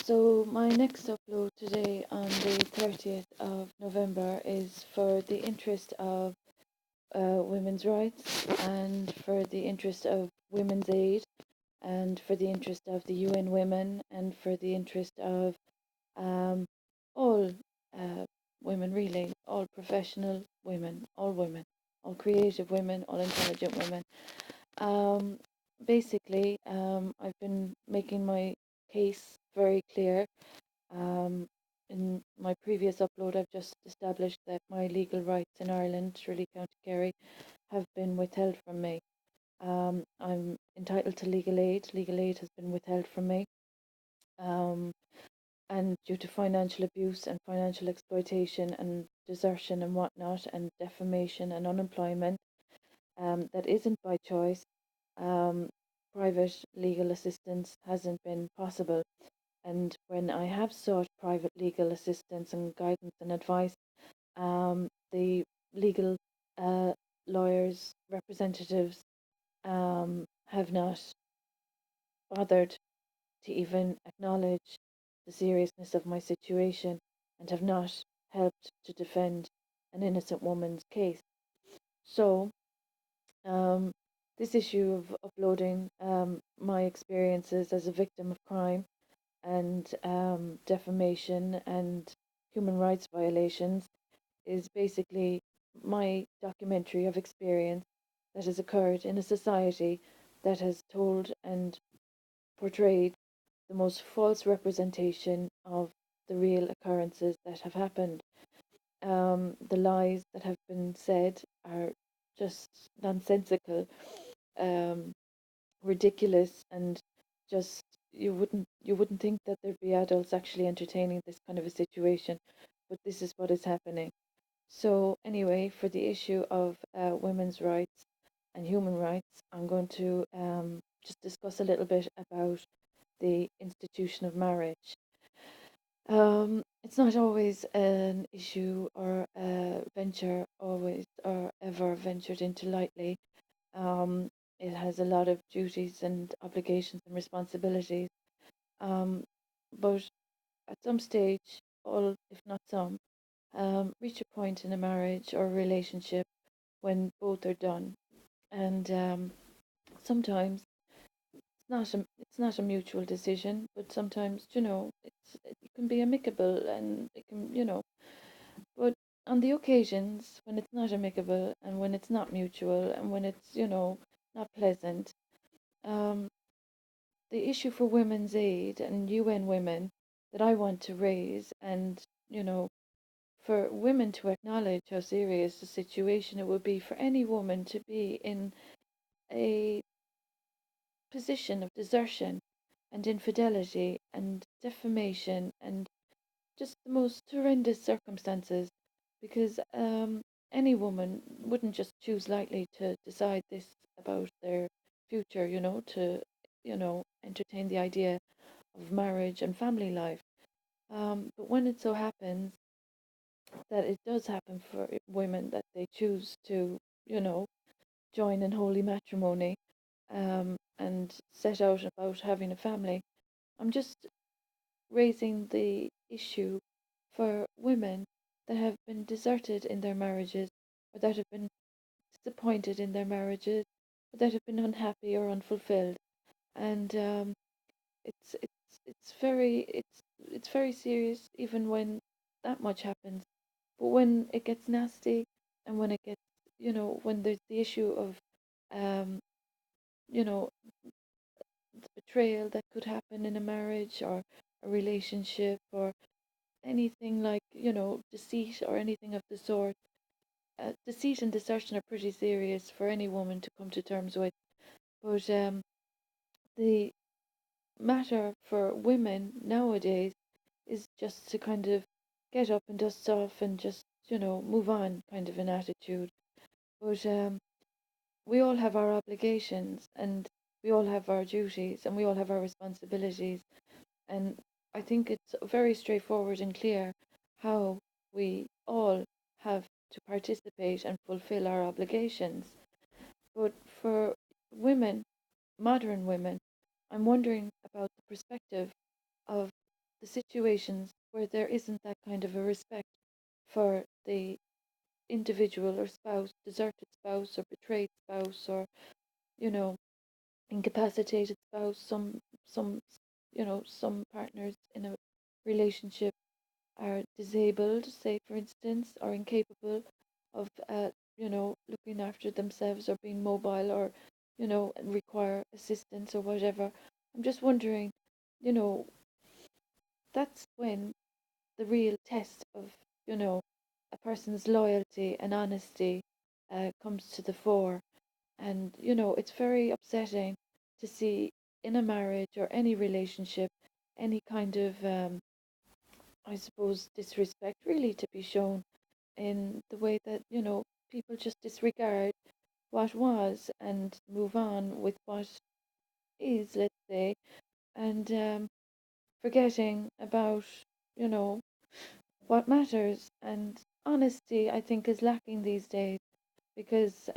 So my next upload today on the 30th of November is for the interest of women's rights and for the interest of women's aid and for the interest of the UN Women and for the interest of um, all uh, women really, all professional women, all creative women, all intelligent women. Um, basically, I've been making my case very clear. In my previous upload, I've just established that my legal rights in Ireland, Tralee, County Kerry, have been withheld from me. I'm entitled to legal aid. Legal aid has been withheld from me. Um, and due to financial abuse and financial exploitation and desertion and whatnot, and defamation and unemployment, that isn't by choice. Um, Private legal assistance hasn't been possible. And when I have sought private legal assistance and guidance and advice, the legal uh, lawyers, representatives have not bothered to even acknowledge the seriousness of my situation and have not helped to defend an innocent woman's case. So, um, this issue of uploading my experiences as a victim of crime and defamation and human rights violations is basically my documentary of experience that has occurred in a society that has told and portrayed the most false representation of the real occurrences that have happened. The lies that have been said are just nonsensical, um, ridiculous, and just you wouldn't think that there'd be adults actually entertaining this kind of a situation, but this is what is happening. So anyway, for the issue of women's rights and human rights, I'm going to just discuss a little bit about the institution of marriage. It's not always an issue or a venture always or ever ventured into lightly. Um, it has a lot of duties and obligations and responsibilities. Um, but at some stage, all if not some, reach a point in a marriage or a relationship when both are done. And sometimes it's not a mutual decision, but sometimes it can be amicable and it can but on the occasions when it's not amicable and when it's not mutual and when it's not pleasant, um, the issue for women's aid and UN women that I want to raise, and for women to acknowledge how serious the situation it would be for any woman to be in a position of desertion and infidelity and defamation and just the most horrendous circumstances, because any woman wouldn't just choose lightly to decide this about their future, to entertain the idea of marriage and family life. But when it so happens that it does happen for women that they choose to, you know, join in holy matrimony, and set out about having a family, I'm just raising the issue for women that have been deserted in their marriages, or that have been disappointed in their marriages, or that have been unhappy or unfulfilled. And it's very serious even when that much happens. But when it gets nasty, and when it gets, when there's the issue of um, you know, the betrayal that could happen in a marriage or a relationship or anything like, deceit or anything of the sort. Deceit and desertion are pretty serious for any woman to come to terms with. But the matter for women nowadays is just to kind of get up and dust off and just, move on kind of an attitude. But we all have our obligations and we all have our duties and we all have our responsibilities. And I think it's very straightforward and clear how we all have to participate and fulfill our obligations. But for women, modern women, I'm wondering about the perspective of the situations where there isn't that kind of a respect for the individual or spouse, deserted spouse or betrayed spouse, or you know, incapacitated spouse. Some some partners in a relationship are disabled, say for instance, or incapable of looking after themselves, or being mobile, or require assistance or whatever. I'm just wondering, you know, that's when the real test of a person's loyalty and honesty comes to the fore. And it's very upsetting to see in a marriage or any relationship any kind of I suppose disrespect really to be shown in the way that people just disregard what was and move on with what is, let's say, and forgetting about you know what matters. And honesty, I think, is lacking these days because,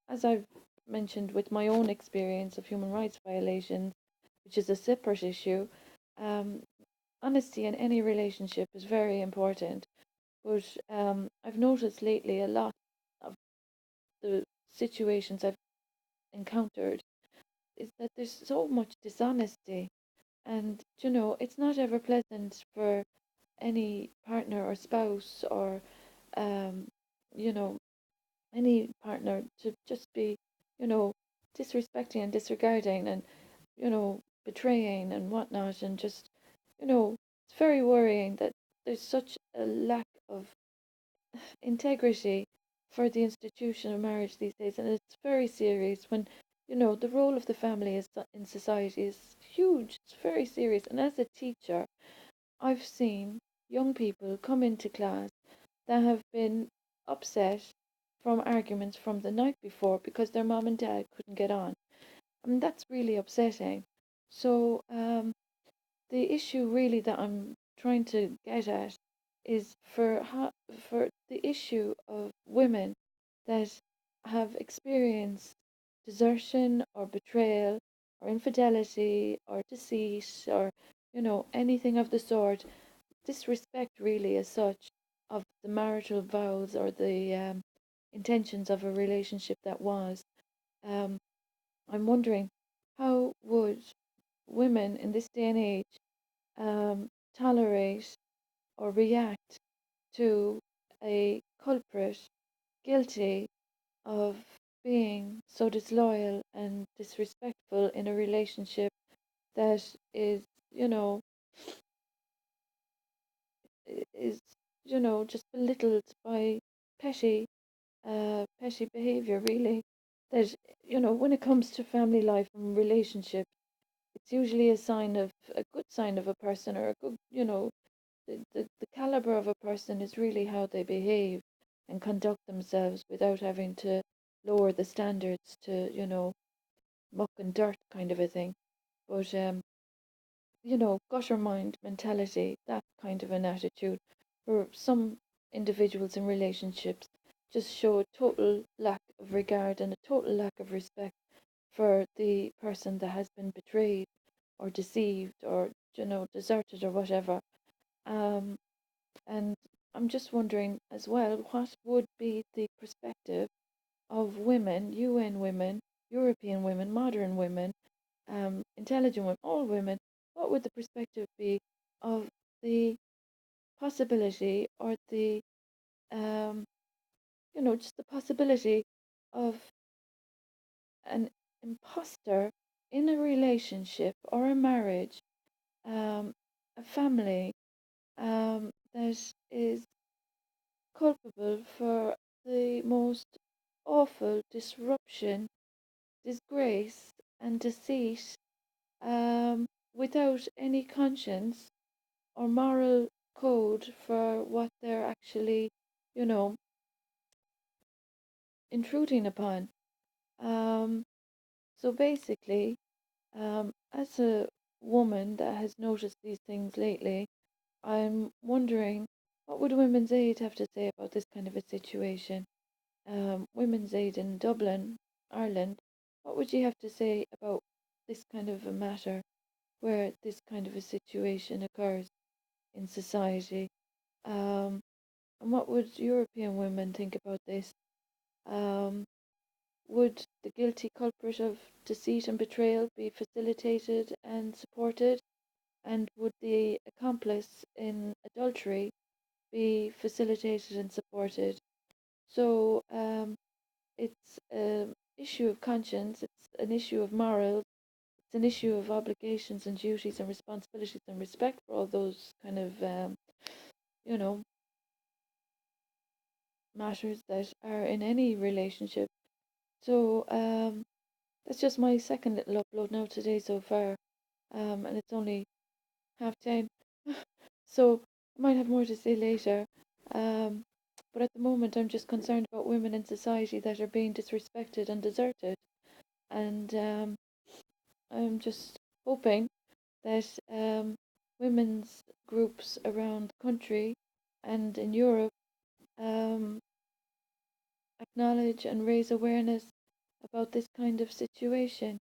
as I've mentioned with my own experience of human rights violations, which is a separate issue, um, honesty in any relationship is very important. But I've noticed lately a lot of the situations I've encountered is that there's so much dishonesty, and it's not ever pleasant for any partner or spouse or um, you know any partner to just be, you know, disrespecting and disregarding and, betraying and whatnot. And just, it's very worrying that there's such a lack of integrity for the institution of marriage these days. And it's very serious when, the role of the family is in society is huge. It's very serious. And as a teacher, I've seen young people come into class that have been upset from arguments from the night before because their mom and dad couldn't get on. I mean, that's really upsetting. So, the issue really that I'm trying to get at is for the issue of women that have experienced desertion or betrayal or infidelity or deceit or anything of the sort, disrespect really as such of the marital vows or the intentions of a relationship that was. Um, I'm wondering, how would women in this day and age tolerate or react to a culprit guilty of being so disloyal and disrespectful in a relationship that is, you know, is just belittled by petty petty behavior really. That when it comes to family life and relationships, it's usually a good sign of a person, or a good, the caliber of a person is really how they behave and conduct themselves without having to lower the standards to muck and dirt kind of a thing. But gutter mind mentality, that kind of an attitude, where some individuals in relationships just show a total lack of regard and a total lack of respect for the person that has been betrayed or deceived or, deserted or whatever. Um, and I'm just wondering as well, what would be the perspective of women, UN women, European women, modern women, intelligent women, all women, what would the perspective be of the possibility or the, um, just the possibility of an imposter in a relationship or a marriage, a family, that is culpable for the most awful disruption, disgrace, and deceit, without any conscience or moral code for what they're actually, you know, intruding upon. Um, so basically, as a woman that has noticed these things lately, I'm wondering, what would Women's Aid have to say about this kind of a situation? Women's Aid in Dublin, Ireland, what would you have to say about this kind of a matter where this kind of a situation occurs? in society. Um, and what would European women think about this? Um, would the guilty culprit of deceit and betrayal be facilitated and supported? And would the accomplice in adultery be facilitated and supported? So it's an issue of conscience, it's an issue of morals, it's an issue of obligations and duties and responsibilities and respect for all those kind of, you know, matters that are in any relationship. So that's just my second little upload now today so far, and it's only 10:30. So I might have more to say later. Um, but at the moment, I'm just concerned about women in society that are being disrespected and deserted. And I'm just hoping that women's groups around the country and in Europe um, acknowledge and raise awareness about this kind of situation.